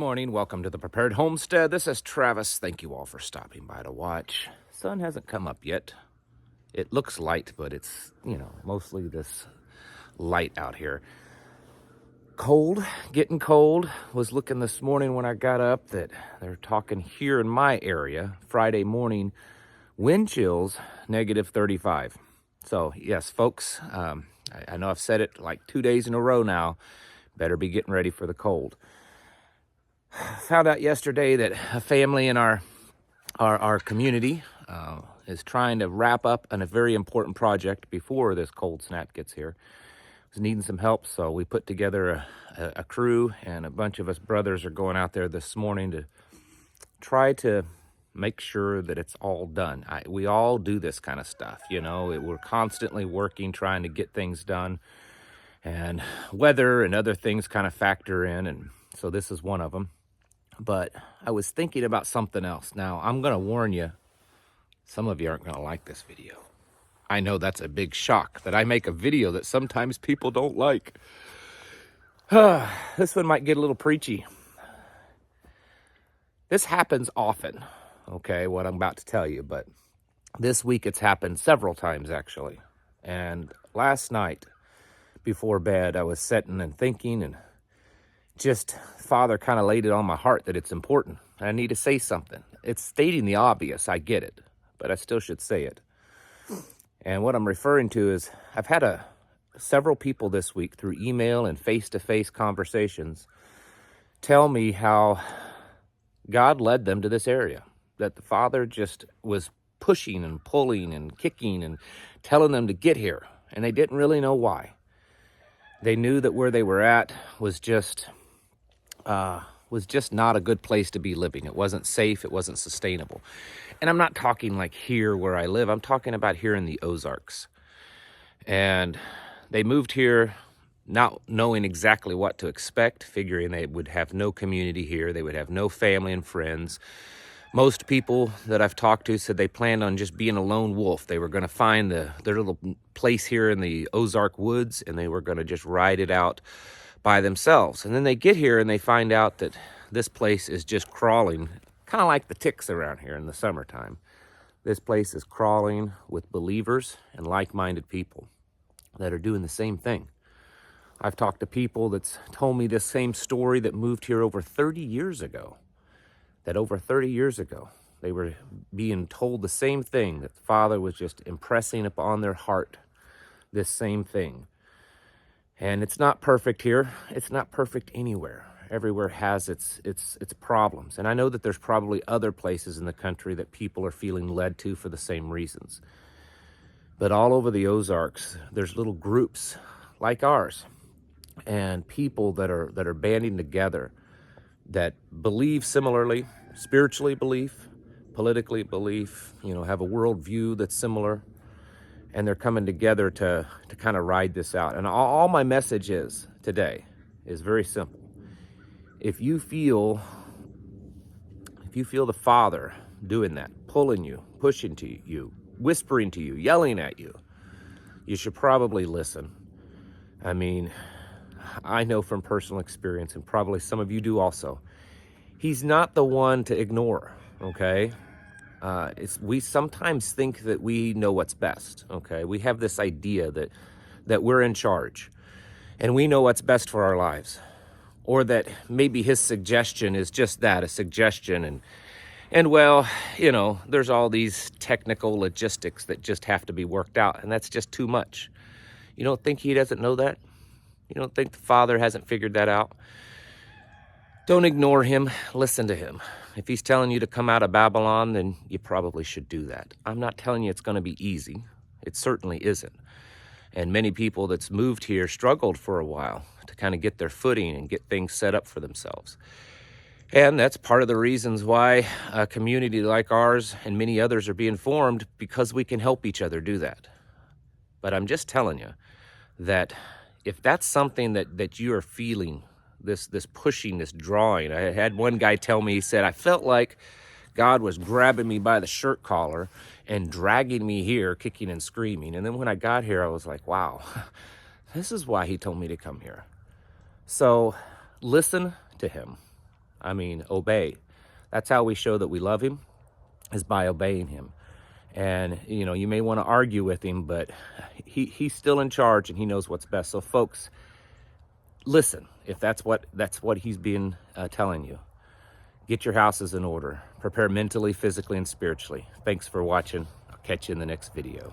morning. Welcome to the Prepared Homestead. This is Travis. Thank you all for stopping by to watch. Sun hasn't come up yet. It looks light, but it's, mostly this light out here. Cold, getting cold. Was looking this morning when I got up that they're talking here in my area, Friday morning, wind chills, -35. So, yes, folks, I know I've said it like 2 days in a row now. Better be getting ready for the cold. Found out yesterday that a family in our community is trying to wrap up on a very important project before this cold snap gets here. Was needing some help, so we put together a crew, and a bunch of us brothers are going out there this morning to try to make sure that it's all done. We all do this kind of stuff, we're constantly working, trying to get things done, and weather and other things kind of factor in, and so this is one of them. But I was thinking about something else. Now, I'm going to warn you, some of you aren't going to like this video. I know that's a big shock, that I make a video that sometimes people don't like. This one might get a little preachy. This happens often, okay, what I'm about to tell you, but this week it's happened several times, actually. And last night, before bed, I was sitting and thinking, and just Father kind of laid it on my heart that it's important. I need to say something. It's stating the obvious, I get it, but I still should say it. And what I'm referring to is I've had several people this week through email and face-to-face conversations tell me how God led them to this area, that the Father just was pushing and pulling and kicking and telling them to get here, and they didn't really know why. They knew that where they were at was just not a good place to be living. It wasn't safe. It wasn't sustainable. And I'm not talking like here where I live. I'm talking about here in the Ozarks. And they moved here not knowing exactly what to expect, figuring they would have no community here. They would have no family and friends. Most people that I've talked to said they planned on just being a lone wolf. They were going to find their little place here in the Ozark woods, and they were going to just ride it out by themselves. And then they get here and they find out that this place is just crawling, kind of like the ticks around here in the summertime. This place is crawling with believers and like-minded people that are doing the same thing. I've talked to people that's told me this same story that moved here over 30 years ago. That over 30 years ago, they were being told the same thing, that the Father was just impressing upon their heart this same thing. And it's not perfect here. It's not perfect anywhere. Everywhere has its problems. And I know that there's probably other places in the country that people are feeling led to for the same reasons. But all over the Ozarks, there's little groups like ours and people that are banding together that believe similarly, spiritually believe, politically believe, have a worldview that's similar. And they're coming together to kind of ride this out. And all my message is today is very simple. If you feel the Father doing that, pulling you, pushing to you, whispering to you, yelling at you, you should probably listen. I mean, I know from personal experience, and probably some of you do also, He's not the one to ignore, okay? We sometimes think that we know what's best, okay? We have this idea that we're in charge and we know what's best for our lives, or that maybe His suggestion is just that, a suggestion, and well, there's all these technical logistics that just have to be worked out, and that's just too much. You don't think He doesn't know that? You don't think the Father hasn't figured that out? Don't ignore Him, listen to Him. If He's telling you to come out of Babylon, then you probably should do that. I'm not telling you it's going to be easy. It certainly isn't. And many people that's moved here struggled for a while to kind of get their footing and get things set up for themselves. And that's part of the reasons why a community like ours and many others are being formed, because we can help each other do that. But I'm just telling you that if that's something that you are feeling, this pushing, this drawing. I had one guy tell me, he said, I felt like God was grabbing me by the shirt collar and dragging me here, kicking and screaming. And then when I got here, I was like, wow, this is why He told me to come here. So listen to Him. I mean, obey. That's how we show that we love him, is by obeying him. And, you know, you may want to argue with him, but he's still in charge and he knows what's best. So folks, listen, if that's what he's been telling you. Get your houses in order. Prepare mentally, physically, and spiritually. Thanks for watching. I'll catch you in the next video.